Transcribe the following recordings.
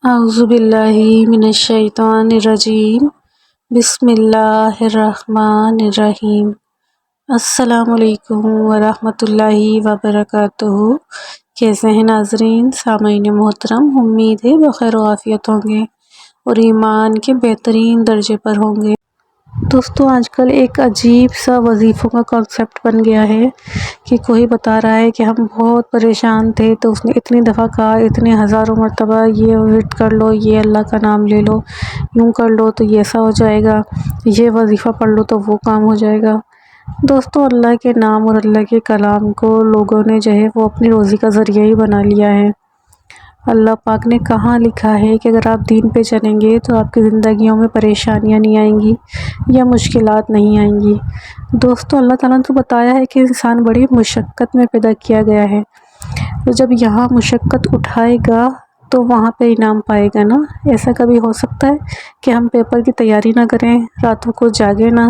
اعوذ باللہ من الشیطان الرجیم بسم اللہ الرحمن الرحیم۔ السلام علیکم ورحمۃ اللہ وبرکاتہ۔ کیسے ہیں ناظرین، سامعین محترم؟ امید ہے بخیر و عافیت ہوں گے اور ایمان کے بہترین درجے پر ہوں گے۔ دوستو، آج کل ایک عجیب سا وظیفوں کا کانسیپٹ بن گیا ہے کہ کوئی بتا رہا ہے کہ ہم بہت پریشان تھے تو اس نے اتنی دفعہ کہا، اتنے ہزاروں مرتبہ یہ ورد کر لو، یہ اللہ کا نام لے لو، یوں کر لو تو یہ ایسا ہو جائے گا، یہ وظیفہ پڑھ لو تو وہ کام ہو جائے گا۔ دوستو، اللہ کے نام اور اللہ کے کلام کو لوگوں نے جو ہے وہ اپنی روزی کا ذریعہ ہی بنا لیا ہے۔ اللہ پاک نے کہاں لکھا ہے کہ اگر آپ دین پہ چلیں گے تو آپ کی زندگیوں میں پریشانیاں نہیں آئیں گی یا مشکلات نہیں آئیں گی۔ دوستو، اللہ تعالیٰ نے تو بتایا ہے کہ انسان بڑی مشقت میں پیدا کیا گیا ہے، تو جب یہاں مشقت اٹھائے گا تو وہاں پہ انعام پائے گا نا۔ ایسا کبھی ہو سکتا ہے کہ ہم پیپر کی تیاری نہ کریں، راتوں کو جاگیں نہ،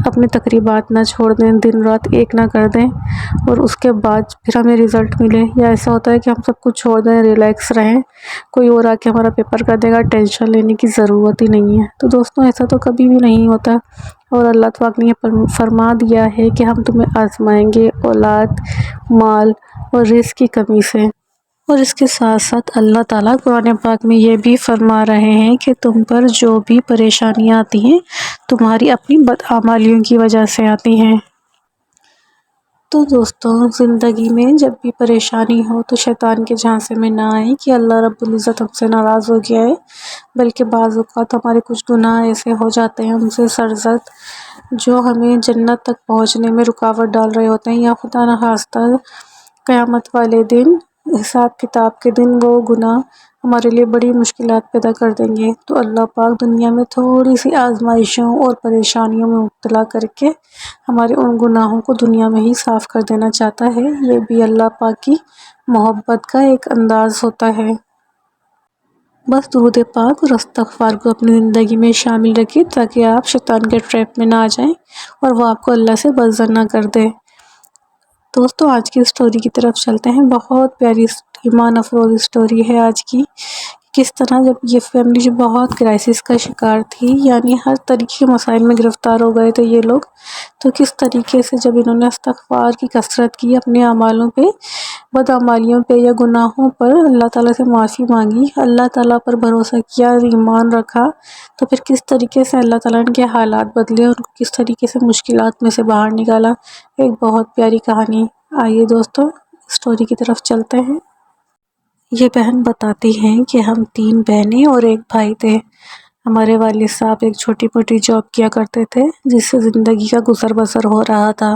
اپنے تقریبات نہ چھوڑ دیں، دن رات ایک نہ کر دیں اور اس کے بعد پھر ہمیں رزلٹ ملے؟ یا ایسا ہوتا ہے کہ ہم سب کچھ چھوڑ دیں، ریلیکس رہیں، کوئی اور آ کے ہمارا پیپر کر دے گا، ٹینشن لینے کی ضرورت ہی نہیں ہے؟ تو دوستوں، ایسا تو کبھی بھی نہیں ہوتا، اور اللہ پاک نے یہ فرما دیا ہے کہ ہم تمہیں آزمائیں گے اولاد، مال اور رزق کی کمی سے۔ اور اس کے ساتھ ساتھ اللہ تعالیٰ قرآن پاک میں یہ بھی فرما رہے ہیں کہ تم پر جو بھی پریشانیاں آتی ہیں تمہاری اپنی بدعمالیوں کی وجہ سے آتی ہیں۔ تو دوستوں، زندگی میں جب بھی پریشانی ہو تو شیطان کے جھانسے میں نہ آئیں کہ اللہ رب العزت ہم سے ناراض ہو گیا ہے، بلکہ بعض اوقات ہمارے کچھ گناہ ایسے ہو جاتے ہیں ہم سے سرزد، جو ہمیں جنت تک پہنچنے میں رکاوٹ ڈال رہے ہوتے ہیں، یا خدا نخواستہ قیامت والے دن، حساب کتاب کے دن، وہ گناہ ہمارے لیے بڑی مشکلات پیدا کر دیں گے۔ تو اللہ پاک دنیا میں تھوڑی سی آزمائشوں اور پریشانیوں میں مبتلا کر کے ہمارے ان گناہوں کو دنیا میں ہی صاف کر دینا چاہتا ہے۔ یہ بھی اللہ پاک کی محبت کا ایک انداز ہوتا ہے۔ بس درود پاک اور استغفار کو اپنی زندگی میں شامل رکھیں تاکہ آپ شیطان کے ٹریپ میں نہ آ جائیں اور وہ آپ کو اللہ سے بدظن نہ کر دے۔ دوستو، آج کی سٹوری کی طرف چلتے ہیں۔ بہت پیاری ایمان افروز سٹوری ہے آج کی۔ کس طرح جب یہ فیملی جو بہت کرائسس کا شکار تھی، یعنی ہر طریقے کے مسائل میں گرفتار ہو گئے تھے یہ لوگ، تو کس طریقے سے جب انہوں نے استغفار کی کثرت کی، اپنے اعمالوں پہ، بدعمالیوں پہ یا گناہوں پر اللہ تعالیٰ سے معافی مانگی، اللہ تعالیٰ پر بھروسہ کیا، ایمان رکھا، تو پھر کس طریقے سے اللہ تعالیٰ نے کے حالات بدلے، ان کو کس طریقے سے مشکلات میں سے باہر نکالا۔ ایک بہت پیاری کہانی۔ آئیے دوستو سٹوری کی طرف چلتے ہیں۔ یہ بہن بتاتی ہیں کہ ہم 3 بہنیں اور ایک بھائی تھے۔ ہمارے والد صاحب ایک چھوٹی موٹی جاب کیا کرتے تھے جس سے زندگی کا گزر بسر ہو رہا تھا۔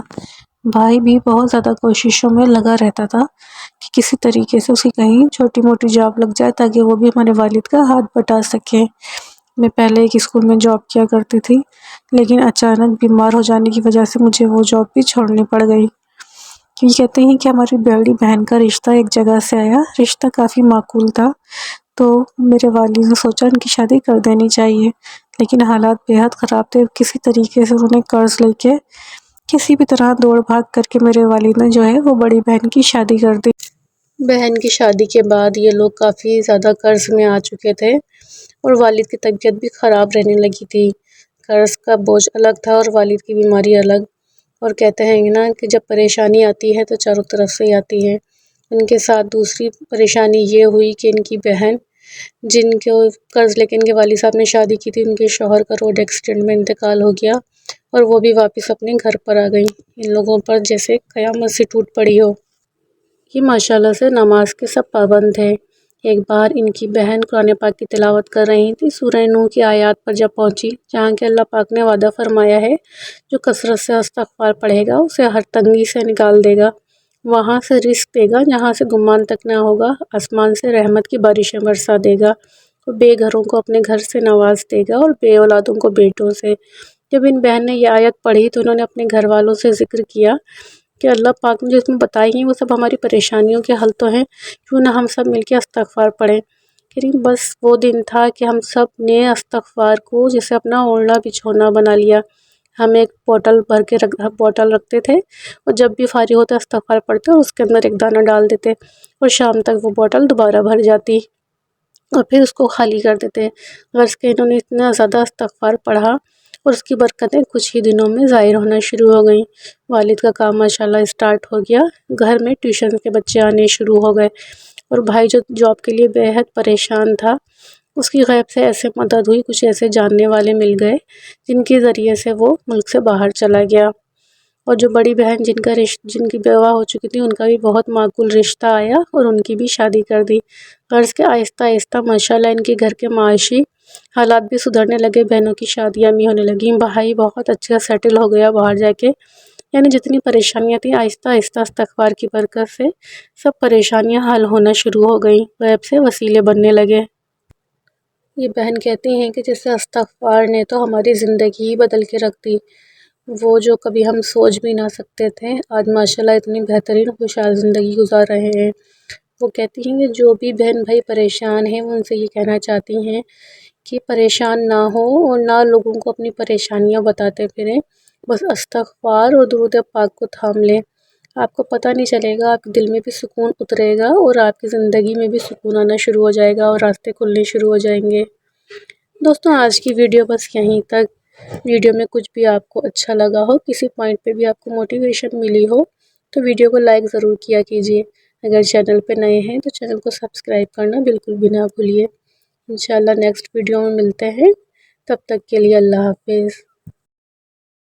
بھائی بھی بہت زیادہ کوششوں میں لگا رہتا تھا کہ کسی طریقے سے اسی کہیں چھوٹی موٹی جاب لگ جائے تاکہ وہ بھی ہمارے والد کا ہاتھ بٹا سکے۔ میں پہلے ایک اسکول میں جاب کیا کرتی تھی، لیکن اچانک بیمار ہو جانے کی وجہ سے مجھے وہ جاب بھی چھوڑنی پڑ گئی۔ یہ کہتے ہیں کہ ہماری بڑی بہن کا رشتہ ایک جگہ سے آیا، رشتہ کافی معقول تھا، تو میرے والد نے سوچا ان کی شادی کر دینی چاہیے، لیکن حالات بے حد خراب تھے۔ کسی طریقے سے انہوں نے قرض لے کے کسی بھی طرح دوڑ بھاگ کر کے میرے والد نے جو ہے وہ بڑی بہن کی شادی کر دی۔ بہن کی شادی کے بعد یہ لوگ کافی زیادہ قرض میں آ چکے تھے اور والد کی طبیعت بھی خراب رہنے لگی تھی۔ قرض کا بوجھ الگ تھا اور والد کی بیماری الگ، اور کہتے ہیں نا کہ جب پریشانی آتی ہے تو چاروں طرف سے آتی ہے۔ ان کے ساتھ دوسری پریشانی یہ ہوئی کہ ان کی بہن، جن کو قرض لے کے ان کے والد صاحب نے شادی کی تھی، ان کے شوہر کا روڈ ایکسیڈنٹ میں انتقال ہو گیا اور وہ بھی واپس اپنے گھر پر آ گئی۔ ان لوگوں پر جیسے قیامت سے ٹوٹ پڑی ہو۔ یہ ماشاءاللہ سے نماز کے سب پابند تھے۔ ایک بار ان کی بہن قرآن پاک کی تلاوت کر رہی تھی، سورہ نوح کی آیات پر جب پہنچی، جہاں کہ اللہ پاک نے وعدہ فرمایا ہے جو کثرت سے استغفار پڑھے گا اسے ہر تنگی سے نکال دے گا، وہاں سے رزق دے گا جہاں سے گمان تک نہ ہوگا، آسمان سے رحمت کی بارشیں برسا دے گا، اور بے گھروں کو اپنے گھر سے نواز دے گا اور بے اولادوں کو بیٹوں سے۔ جب ان بہن نے یہ آیت پڑھی تو انہوں نے اپنے گھر والوں سے ذکر کیا کہ اللہ پاک نے جو اس میں بتائی ہیں وہ سب ہماری پریشانیوں کے حل تو ہیں، کیوں نہ ہم سب مل کے استغفار پڑھیں۔ لیکن بس وہ دن تھا کہ ہم سب نے استغفار کو جیسے اپنا اوڑھنا بچھونا بنا لیا۔ ہم ایک بوٹل رکھتے تھے اور جب بھی فارغ ہوتے استغفار پڑھتے اور اس کے اندر ایک دانہ ڈال دیتے اور شام تک وہ بوٹل دوبارہ بھر جاتی۔ اور پھر اس کو خالی کر دیتے ہیں۔ غرض کہ انہوں نے اتنا زیادہ استغفار پڑھا اور اس کی برکتیں کچھ ہی دنوں میں ظاہر ہونا شروع ہو گئیں۔ والد کا کام ماشاءاللہ اسٹارٹ ہو گیا، گھر میں ٹیوشن کے بچے آنے شروع ہو گئے، اور بھائی جو جاب کے لیے بے حد پریشان تھا، اس کی غیب سے ایسے مدد ہوئی، کچھ ایسے جاننے والے مل گئے جن کے ذریعے سے وہ ملک سے باہر چلا گیا۔ اور جو بڑی بہن جن کی بیوہ ہو چکی تھی، ان کا بھی بہت معقول رشتہ آیا اور ان کی بھی شادی کر دی۔ غرض کہ آہستہ آہستہ ماشاءاللہ ان کے گھر کے معاشی حالات بھی سدھرنے لگے، بہنوں کی شادیاں بھی ہونے لگیں، بھائی بہت اچھا سیٹل ہو گیا باہر جا کے۔ یعنی جتنی پریشانیاں تھیں، آہستہ آہستہ استغفار کی برکت سے سب پریشانیاں حل ہونا شروع ہو گئیں، غیب سے وسیلے بننے لگے۔ یہ بہن کہتی ہیں کہ جیسے استغفار نے تو ہماری زندگی ہی بدل کے رکھ دی، وہ جو کبھی ہم سوچ بھی نہ سکتے تھے، آج ماشاءاللہ اتنی بہترین خوشحال زندگی گزار رہے ہیں۔ وہ کہتی ہیں کہ جو بھی بہن بھائی پریشان ہیں، وہ ان سے یہ کہنا چاہتی ہیں کہ پریشان نہ ہو اور نہ لوگوں کو اپنی پریشانیاں بتاتے پھریں، بس استغفار اور درود پاک کو تھام لیں۔ آپ کو پتہ نہیں چلے گا، آپ کے دل میں بھی سکون اترے گا اور آپ کی زندگی میں بھی سکون آنا شروع ہو جائے گا اور راستے کھلنے شروع ہو جائیں گے۔ دوستوں، آج کی ویڈیو بس یہیں تک۔ ویڈیو میں کچھ بھی آپ کو اچھا لگا ہو، کسی پوائنٹ پہ بھی آپ کو موٹیویشن ملی ہو، تو ویڈیو کو لائک ضرور کیا کیجیے۔ اگر چینل پہ نئے ہیں تو چینل کو سبسکرائب کرنا بالکل بھی نہ بھولیے۔ انشاءاللہ نیکسٹ ویڈیو میں ملتے ہیں، تب تک کے لیے اللہ حافظ۔